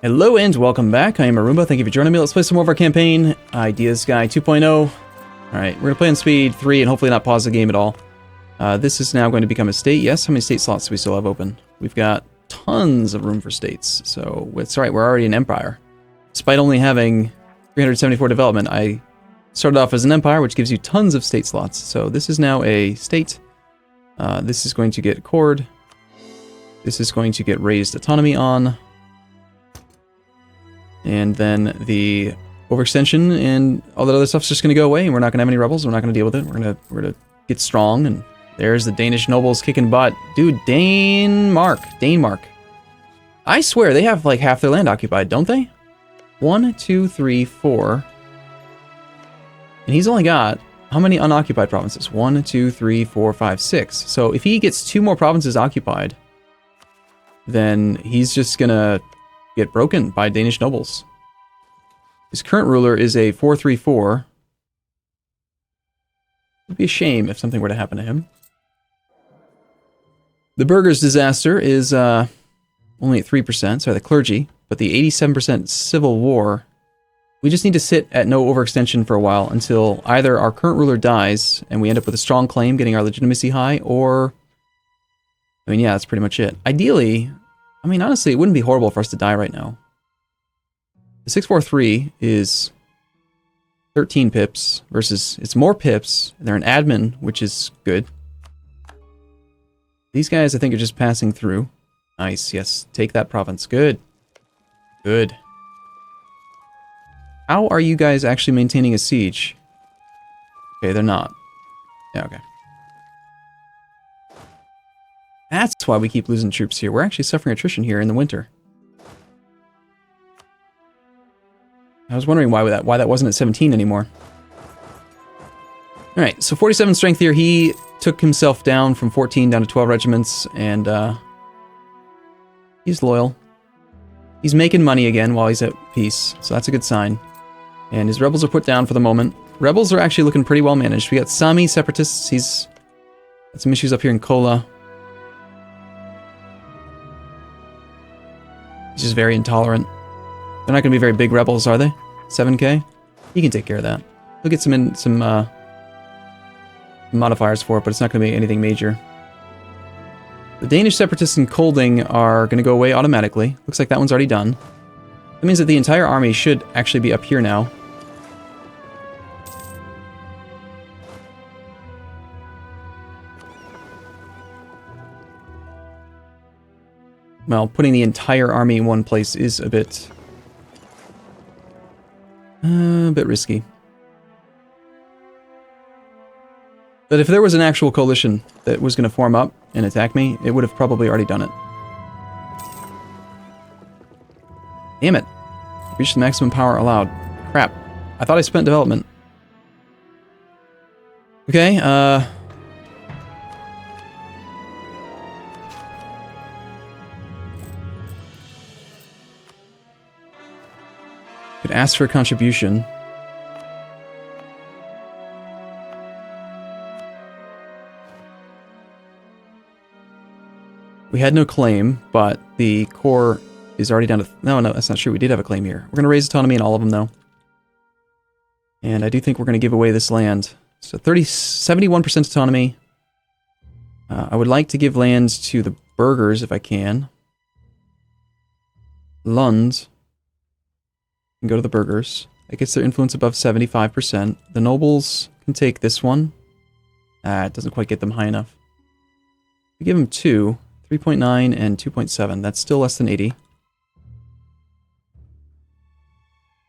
Hello and welcome back. I am Arumba. Thank you for joining me. Let's play some more of our campaign. Ideas Guy 2.0. Alright, we're going to play on speed 3 and hopefully not pause the game at all. This is now going to become a state. Yes, how many state slots do we still have open? We've got tons of room for states. So it's alright, we're already an empire. Despite only having 374 development, I started off as an empire, which gives you tons of state slots. So this is now a state. This is going to get accord. This is going to get raised autonomy on. And then the overextension and all that other stuff's just going to go away, and we're not going to have any rebels. We're not going to deal with it. We're gonna get strong, and there's the Danish nobles kicking butt. Dude, Denmark. I swear, they have like half their land occupied, don't they? 1, 2, 3, 4. And he's only got how many unoccupied provinces? 1, 2, 3, 4, 5, 6. So if he gets 2 more provinces occupied, then he's just going to get broken by Danish nobles. His current ruler is a 434. It'd be a shame if something were to happen to him. The burghers' disaster is only at 3%, sorry, the clergy, but the 87% civil war, we just need to sit at no overextension for a while until either our current ruler dies and we end up with a strong claim getting our legitimacy high, or, I mean, yeah, that's pretty much it. Ideally, I mean, honestly, it wouldn't be horrible for us to die right now. The 643 is 13 pips versus, it's more pips. They're an admin, which is good. These guys, I think, are just passing through. Nice, yes. Take that province. Good. Good. How are you guys actually maintaining a siege? Okay, they're not. Yeah, okay. That's why we keep losing troops here. We're actually suffering attrition here in the winter. I was wondering why that wasn't at 17 anymore. Alright, so 47 strength here. He took himself down from 14 down to 12 regiments, and he's loyal. He's making money again while he's at peace, so that's a good sign. And his rebels are put down for the moment. Rebels are actually looking pretty well managed. We got Sami separatists. He's got some issues up here in Kola. He's just very intolerant. They're not going to be very big rebels, are they? 7k? He can take care of that. He'll get some modifiers for it, but it's not going to be anything major. The Danish separatists in Kolding are going to go away automatically. Looks like that one's already done. That means that the entire army should actually be up here now. Well, putting the entire army in one place is a bit risky. But if there was an actual coalition that was going to form up and attack me, it would have probably already done it. Damn it. Reached the maximum power allowed. Crap. I thought I spent development. Okay, could ask for a contribution. We had no claim, but the core is already down to... No, that's not true. We did have a claim here. We're going to raise autonomy in all of them, though. And I do think we're going to give away this land. So 71% autonomy. I would like to give lands to the burghers if I can. Lund. Can go to the burghers. That gets their influence above 75%. The nobles can take this one. It doesn't quite get them high enough. We give them 2, 3.9 and 2.7. That's still less than 80.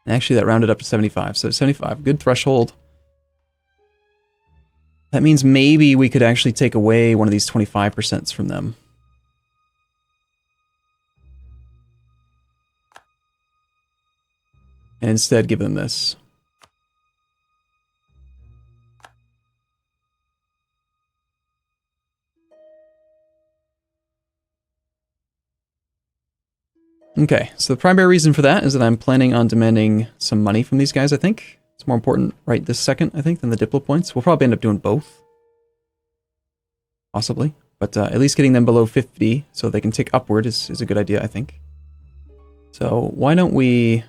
And actually, that rounded up to 75. So 75, good threshold. That means maybe we could actually take away one of these 25% from them. And instead give them this. Okay, so the primary reason for that is that I'm planning on demanding some money from these guys, I think. It's more important right this second, I think, than the Diplo points. We'll probably end up doing both. Possibly. But at least getting them below 50 so they can tick upward is a good idea, I think. So why don't we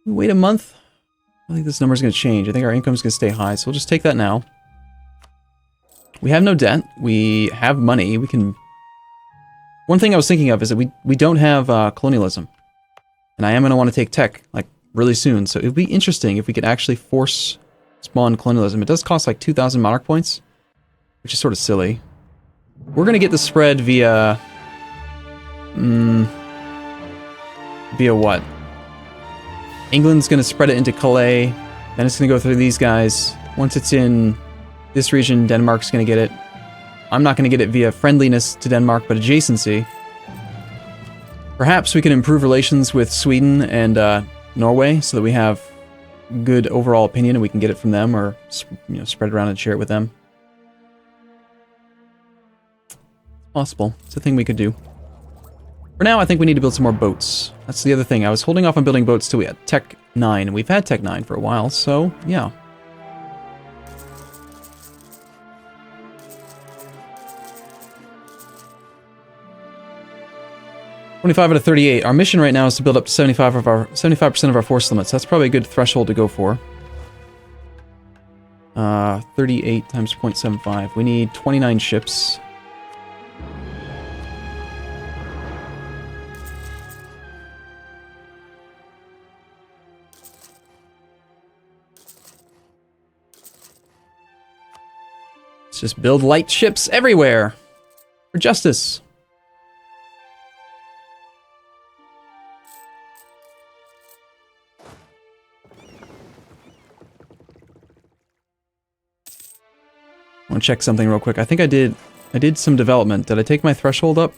wait a month? I think this number's going to change. I think our income's going to stay high, so we'll just take that now. We have no debt. We have money. We can... One thing I was thinking of is that we don't have colonialism. And I am going to want to take tech, like, really soon. So it would be interesting if we could actually force spawn colonialism. It does cost like 2,000 monarch points, which is sort of silly. We're going to get the spread via... via what? England's going to spread it into Calais, then it's going to go through these guys. Once it's in this region, Denmark's going to get it. I'm not going to get it via friendliness to Denmark, but adjacency. Perhaps we can improve relations with Sweden and Norway so that we have good overall opinion and we can get it from them, or spread it around and share it with them. It's possible. It's a thing we could do. For now, I think we need to build some more boats. That's the other thing. I was holding off on building boats till we had Tech 9, and we've had Tech 9 for a while, so yeah. $25 out of 38. Our mission right now is to build up to 75% of our force limits. That's probably a good threshold to go for. 38 times 0.75. We need 29 ships. Let's just build light ships everywhere for justice. I want to check something real quick. I think I did some development. Did I take my threshold up?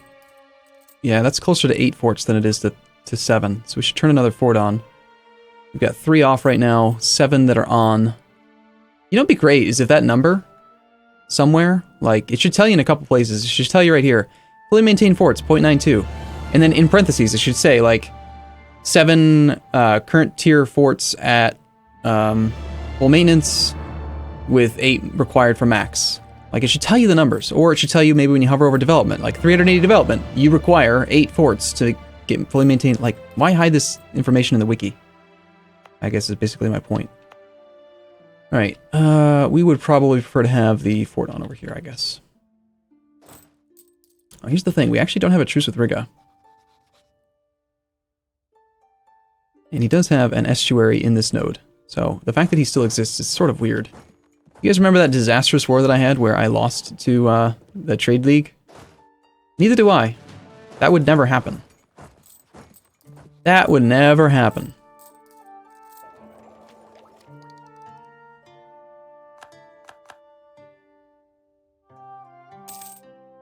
Yeah, that's closer to 8 forts than it is to 7. So we should turn another fort on. We've got 3 off right now, 7 that are on. You know what'd be great is if that number somewhere, like, it should tell you in a couple places. It should tell you right here, fully maintained forts, 0.92. And then in parentheses, it should say, like, 7 current tier forts at full maintenance with 8 required for max. Like, it should tell you the numbers. Or it should tell you maybe when you hover over development, like 380 development, you require 8 forts to get fully maintained. Like, why hide this information in the wiki? I guess is basically my point. Alright, we would probably prefer to have the fort on over here, I guess. Oh, here's the thing, we actually don't have a truce with Riga. And he does have an estuary in this node. So, the fact that he still exists is sort of weird. You guys remember that disastrous war that I had where I lost to the Trade League? Neither do I. That would never happen. That would never happen.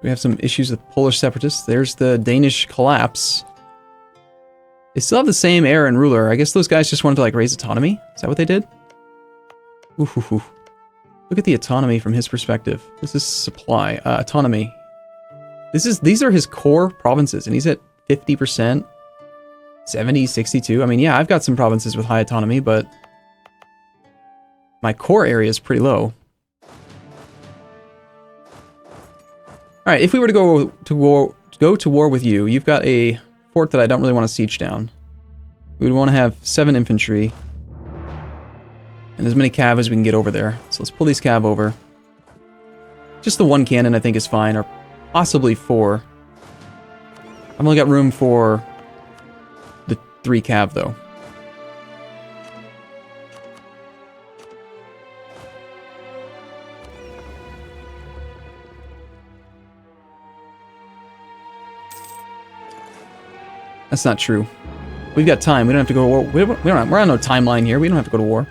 We have some issues with Polish separatists. There's the Danish collapse. They still have the same heir and ruler. I guess those guys just wanted to, like, raise autonomy? Is that what they did? Ooh. Look at the autonomy from his perspective. This is supply. Autonomy. These are his core provinces, and he's at 50%. 70, 62. I mean, yeah, I've got some provinces with high autonomy, but my core area is pretty low. Alright, if we were to go to war with you, you've got a fort that I don't really want to siege down. We would want to have 7 infantry. And as many cav as we can get over there. So let's pull these cav over. Just the 1 cannon I think is fine, or possibly 4. I've only got room for the 3 cav though. That's not true. We've got time. We don't have to go to war. We're on no timeline here. We don't have to go to war.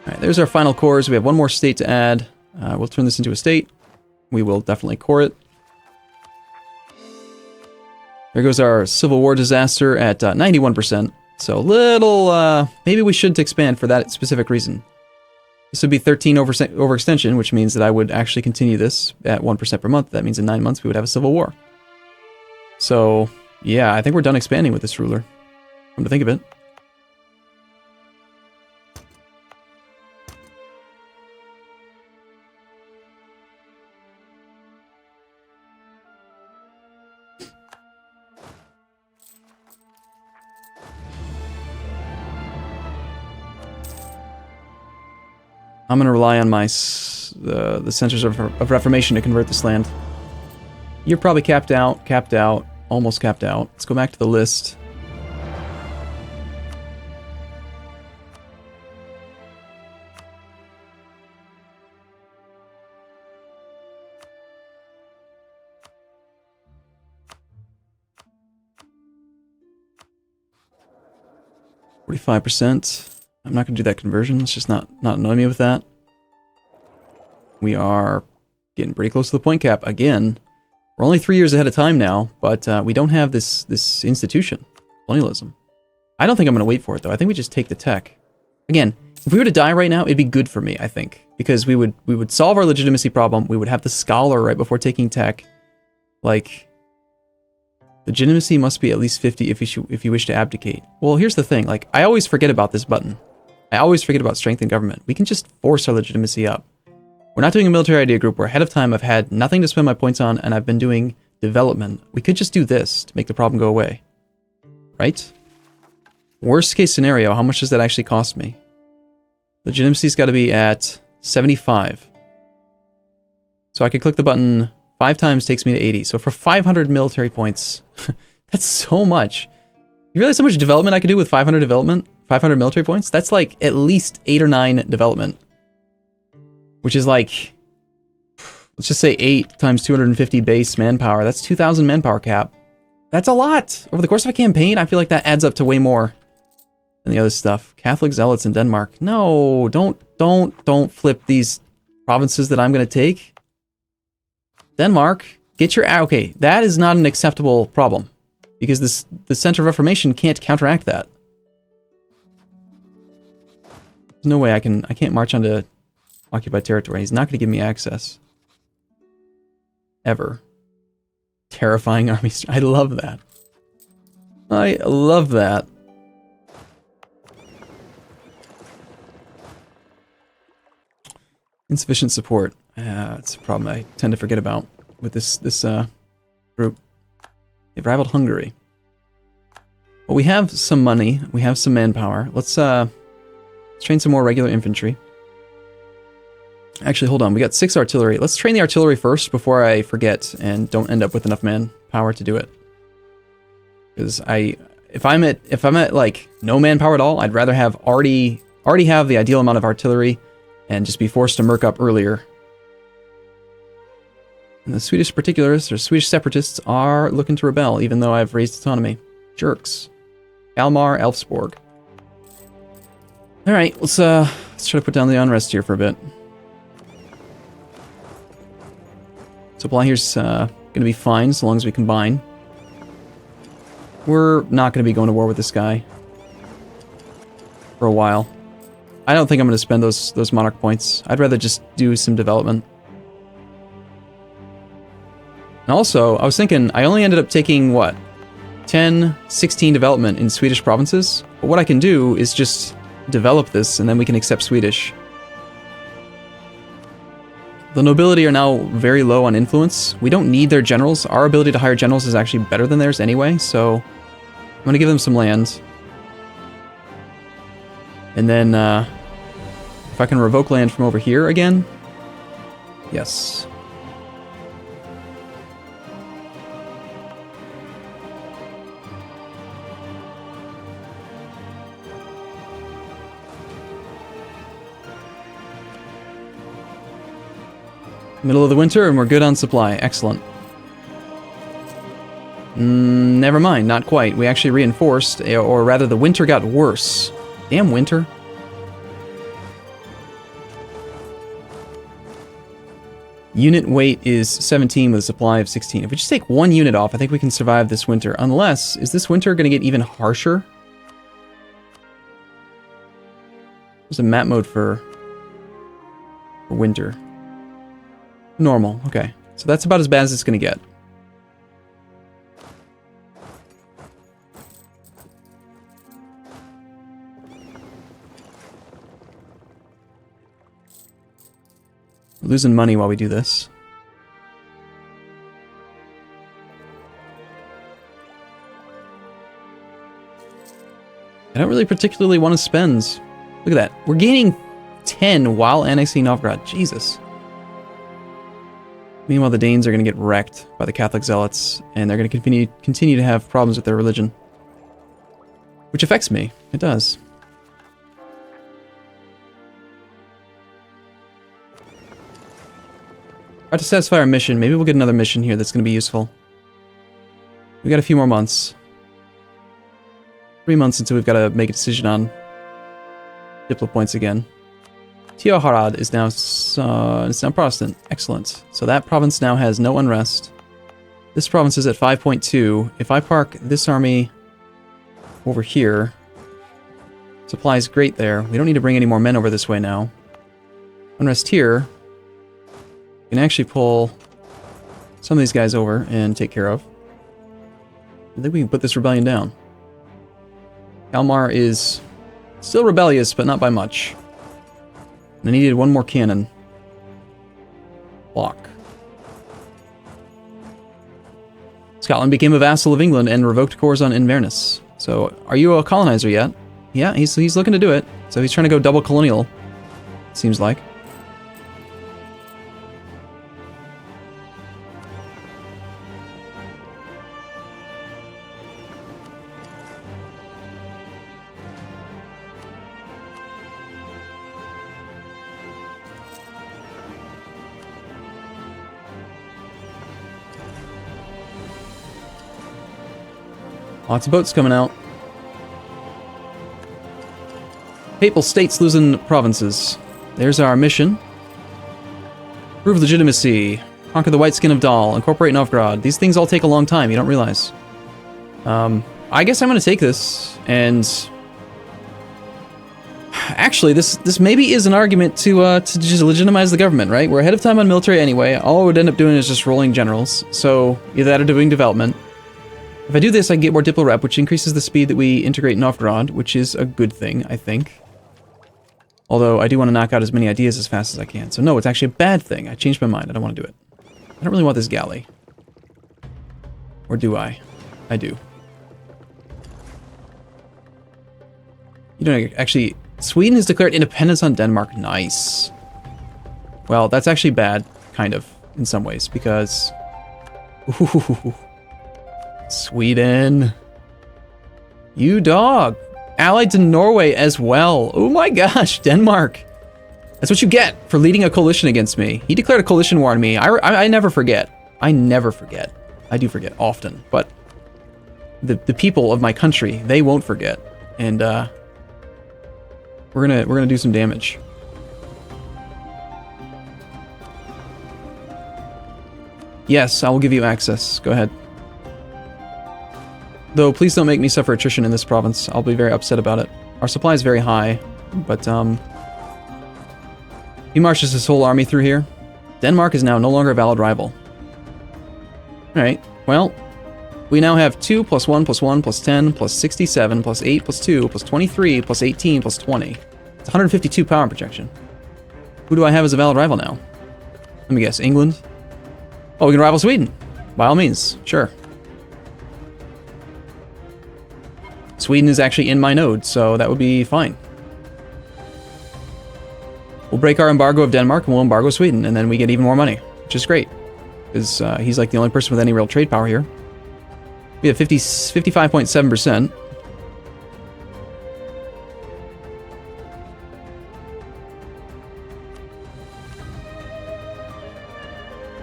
Alright, there's our final cores. We have 1 more state to add. We'll turn this into a state. We will definitely core it. There goes our Civil War disaster at 91%. So little, maybe we shouldn't expand for that specific reason. This would be 13 overextension, which means that I would actually continue this at 1% per month. That means in 9 months we would have a civil war. So, yeah, I think we're done expanding with this ruler. Come to think of it. I'm gonna rely on my the centers of reformation to convert this land. You're probably capped out, almost capped out. Let's go back to the list. %. I'm not gonna do that conversion. Let's just not annoy me with that. We are getting pretty close to the point cap again. We're only 3 years ahead of time now, but we don't have this institution, colonialism. I don't think I'm going to wait for it, though. I think we just take the tech. Again, if we were to die right now, it'd be good for me, I think. Because we would solve our legitimacy problem. We would have the scholar right before taking tech. Like, legitimacy must be at least 50 if you wish to abdicate. Well, here's the thing. Like, I always forget about this button. I always forget about strength in government. We can just force our legitimacy up. We're not doing a military idea group. We're ahead of time. I've had nothing to spend my points on, and I've been doing development. We could just do this to make the problem go away. Right? Worst case scenario, how much does that actually cost me? Legitimacy's got to be at 75. So I could click the button 5 times, takes me to 80. So for 500 military points, that's so much. You realize how much development I could do with 500 development? 500 military points? That's like at least 8 or 9 development. Which is like, let's just say 8 times 250 base manpower. That's 2,000 manpower cap. That's a lot. Over the course of a campaign, I feel like that adds up to way more than the other stuff. Catholic zealots in Denmark. No, don't flip these provinces that I'm going to take. Denmark, get your... Okay, that is not an acceptable problem. Because the Center of Reformation can't counteract that. There's no way I can't march onto occupied territory. He's not going to give me access. Ever. Terrifying army. I love that. I love that. Insufficient support. That's a problem I tend to forget about with this group. They've rivaled Hungary. Well, we have some money. We have some manpower. Let's train some more regular infantry. Actually, hold on. We got 6 artillery. Let's train the artillery first before I forget and don't end up with enough manpower to do it. Because if I'm at like no manpower at all, I'd rather have already have the ideal amount of artillery and just be forced to merc up earlier. And the Swedish particulars, or Swedish separatists, are looking to rebel, even though I've raised autonomy. Jerks. Kalmar, Elfsborg. Alright, let's try to put down the unrest here for a bit. Supply here's going to be fine, as long as we combine. We're not going to be going to war with this guy for a while. I don't think I'm going to spend those monarch points. I'd rather just do some development. And also, I was thinking, I only ended up taking, what, 10, 16 development in Swedish provinces? But what I can do is just develop this, and then we can accept Swedish. The nobility are now very low on influence. We don't need their generals. Our ability to hire generals is actually better than theirs anyway, so I'm going to give them some land. And then, if I can revoke land from over here again. Yes. Middle of the winter, and we're good on supply. Excellent. Never mind, not quite. We actually reinforced, or rather the winter got worse. Damn winter. Unit weight is 17 with a supply of 16. If we just take 1 unit off, I think we can survive this winter. Unless, is this winter going to get even harsher? There's a map mode for winter. Normal, okay. So that's about as bad as it's going to get. We're losing money while we do this. I don't really particularly want to spend. Look at that. We're gaining 10 while annexing Novgorod. Jesus. Meanwhile, the Danes are going to get wrecked by the Catholic zealots, and they're going to continue to have problems with their religion. Which affects me. It does. About to satisfy our mission. Maybe we'll get another mission here that's going to be useful. We got a few more months. 3 months until we've got to make a decision on Diplo points again. Teoharad is now it's now Protestant. Excellent. So that province now has no unrest. This province is at 5.2. If I park this army over here, supply's great there. We don't need to bring any more men over this way now. Unrest here. We can actually pull some of these guys over and take care of. I think we can put this rebellion down. Kalmar is still rebellious, but not by much. And I needed one more cannon. Block. Scotland became a vassal of England and revoked cores on Inverness. So, are you a colonizer yet? Yeah, he's looking to do it. So he's trying to go double colonial, seems like. Lots of boats coming out. Papal states losing provinces. There's our mission. Prove legitimacy. Conquer the white skin of Dal. Incorporate Novgorod. These things all take a long time, you don't realize. I guess I'm going to take this, and... Actually, this maybe is an argument to just legitimize the government, right? We're ahead of time on military anyway. All I would end up doing is just rolling generals. So, either that or doing development. If I do this, I can get more Diplo rep, which increases the speed that we integrate Novgorod, which is a good thing, I think. Although, I do want to knock out as many ideas as fast as I can. So no, it's actually a bad thing. I changed my mind. I don't want to do it. I don't really want this galley. Or do I? I do. You know, actually, Sweden has declared independence on Denmark. Nice. Well, that's actually bad, kind of, in some ways, because... Ooh. Sweden. You dog. Allied to Norway as well. Oh my gosh, Denmark. That's what you get for leading a coalition against me. He declared a coalition war on me. I never forget. I never forget. I do forget often, but the people of my country, they won't forget. And we're gonna do some damage. Yes, I will give you access. Go ahead. Though, please don't make me suffer attrition in this province. I'll be very upset about it. Our supply is very high, but, he marches his whole army through here. Denmark is now no longer a valid rival. Alright, well, we now have 2 plus 1 plus 1 plus 10 plus 67 plus 8 plus 2 plus 23 plus 18 plus 20. It's 152 power projection. Who do I have as a valid rival now? Let me guess, England? Oh, we can rival Sweden. By all means, sure. Sweden is actually in my node, so that would be fine. We'll break our embargo of Denmark and we'll embargo Sweden, and then we get even more money, which is great. Because he's like the only person with any real trade power here. We have 55.7%.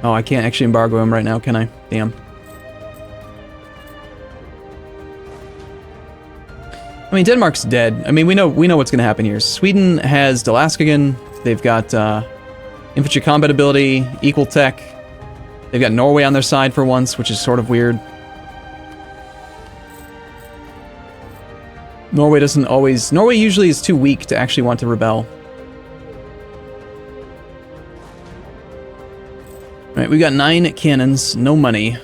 Oh, I can't actually embargo him right now, can I? Damn. I mean, Denmark's dead. I mean, we know what's going to happen here. Sweden has Delaskagan. They've got infantry combat ability, equal tech. They've got Norway on their side for once, which is sort of weird. Norway doesn't always... Norway usually is too weak to actually want to rebel. Alright, we got 9 cannons, no money.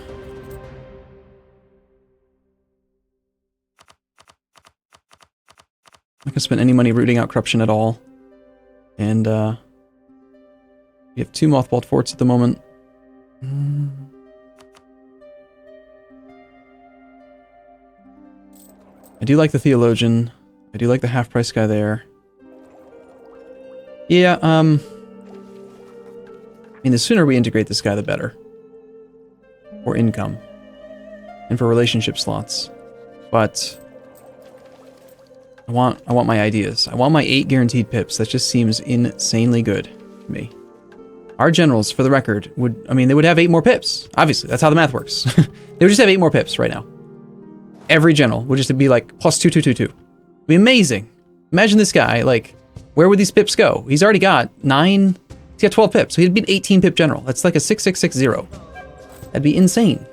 Not gonna spend any money rooting out corruption at all. And, we have 2 mothballed forts at the moment. I do like the Theologian. I do like the half-price guy there. Yeah, I mean, the sooner we integrate this guy, the better. For income. And for relationship slots. But I want my ideas. I want my 8 guaranteed pips. That just seems insanely good to me. Our generals, for the record, they would have 8 more pips. Obviously, that's how the math works. They would just have 8 more pips right now. Every general would just be like plus 2, 2, 2, 2. It'd be amazing. Imagine this guy, like, where would these pips go? He's already got 9, he's got 12 pips, so he'd be an 18 pip general. That's like a 6660. That'd be insane.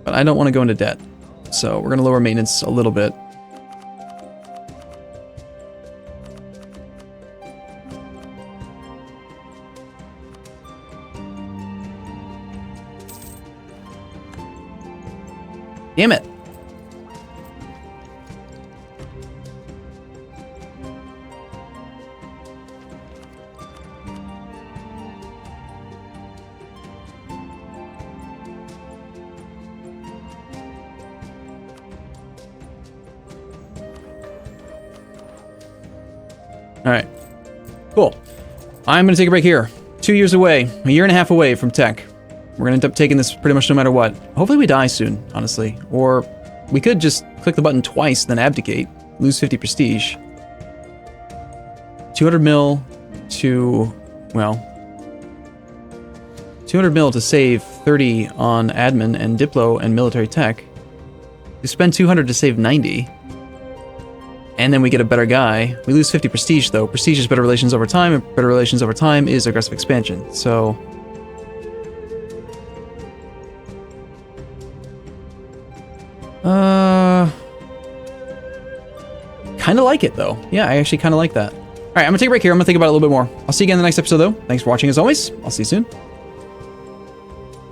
But I don't want to go into debt. So we're going to lower maintenance a little bit. Damn it. All right, cool. I'm gonna take a break here. 2 years away, a year and a half away from tech. We're gonna end up taking this pretty much no matter what. Hopefully we die soon, honestly. Or we could just click the button twice, then abdicate, lose 50 prestige. 200 mil to, well, 200 mil to save 30 on admin and diplo and military tech. We spend 200 to save 90. And then we get a better guy. We lose 50 prestige, though. Prestige is better relations over time, and better relations over time is aggressive expansion. So kind of like it, though. Yeah, I actually kind of like that. All right, I'm going to take a break here. I'm going to think about it a little bit more. I'll see you again in the next episode, though. Thanks for watching, as always. I'll see you soon.